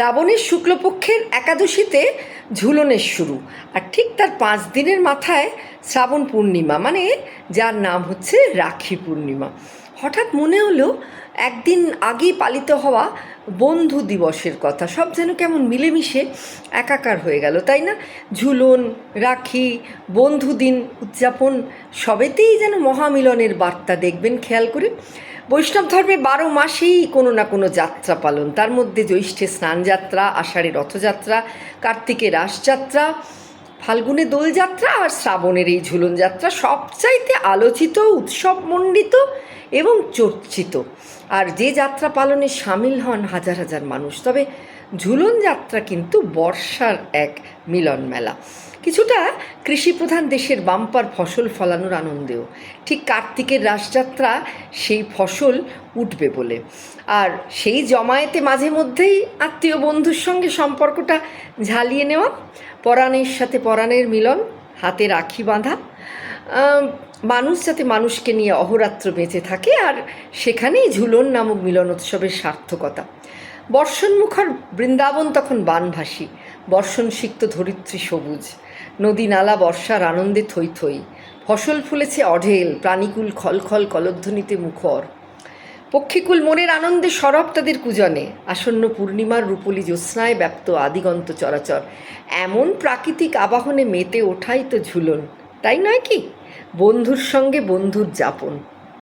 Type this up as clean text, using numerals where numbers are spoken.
শ্রাবণের শুক্লপক্ষের একাদশীতে ঝুলনের শুরু, আর ঠিক তার 5 দিনের মাথায় শ্রাবণ পূর্ণিমা, মানে যার নাম হচ্ছে রাখি পূর্ণিমা। হঠাৎ মনে হলো একদিন আগেই পালিত হওয়া বন্ধু দিবসের কথা, সব যেন কেমন মিলেমিশে একাকার হয়ে গেল, তাই না? ঝুলন, রাখি, বন্ধুদিন উদযাপন সবেতেই যেন মহামিলনের বার্তা। দেখবেন খেয়াল করে, বৈষ্ণব ধর্মে 12 মাসেই কোনো না কোনো যাত্রা পালন, তার মধ্যে জ্যৈষ্ঠে স্নানযাত্রা, আষাঢ়ে রথযাত্রা, কার্তিকে রাসযাত্রা, ফাল্গুনে দোলযাত্রা আর শ্রাবণের এই ঝুলন যাত্রা সবচাইতে আলোচিত, উৎসবমণ্ডিত এবং চর্চিত। আর যে যাত্রা পালনে সামিল হন হাজার হাজার মানুষ। তবে ঝুলন যাত্রা কিন্তু বর্ষার এক মিলন মেলা, কিছুটা কৃষিপ্রধান দেশের বাম্পার ফসল ফলানোর আনন্দেও। ঠিক কার্তিকের রাসযাত্রা সেই ফসল উঠবে বলে, আর সেই জমায়েতে মাঝে মধ্যেই আত্মীয় বন্ধুর সঙ্গে সম্পর্কটা ঝালিয়ে নেওয়া, পরাণের সাথে পরাণের মিলন, হাতে রাখি বাঁধা, মানুষ যাতে মানুষকে নিয়ে অহোরাত্র বেঁচে থাকে, আর সেখানেই ঝুলন নামক মিলন উৎসবের সার্থকতা। বর্ষণমুখর বৃন্দাবন তখন বানভাসী, বর্ষণ সিক্ত ধরিত্রী সবুজ, নদী নালা বর্ষার আনন্দে থই থই, ফসল ফুলেছে অঢেল, প্রাণীকুল খলখল কলধ্বনিতে মুখর, পক্ষীকুল মনের আনন্দে সরব তাদের কুজনে, আসন্ন পূর্ণিমার রূপলি জ্যোৎস্নায় ব্যাপ্ত আদিগন্ত চরাচর। এমন প্রাকৃতিক আবাহনে মেতে ওঠাই তো ঝুলন, তাই নয় কি? বন্ধুর সঙ্গে বন্ধুর যাপন।